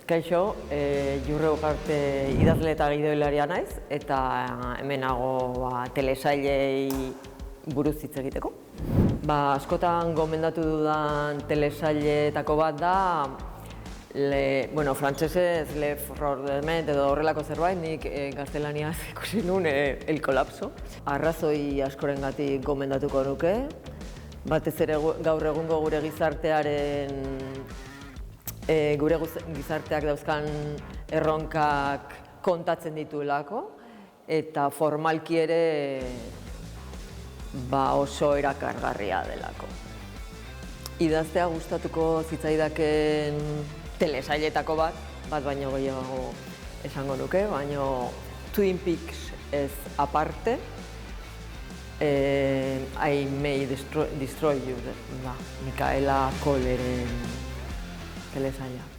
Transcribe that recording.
Kaixo, Jurre Ugarte idazle eta gidoilaria naiz, eta hemenago telesailei buruz hitz egiteko. Askotan gomendatu dudan telesailetako bat da, frantsesez Le Frordement edo horrelako zerbait, nik gaztelaniaz ikusi nuen El Colapso. Arrazoi askorengatik gomendatuko nuke, batez ere gaur egungo gure gizarteak dauzkan erronkak kontatzen dituelako, eta formalki ere oso erakargarria delako. Idaztea gustatuko zitzaidaken telesailetako bat baino gehiago esango nuke, baina Twin Peaks ez aparte, I May Destroy You, Micaela Colleren telesaila.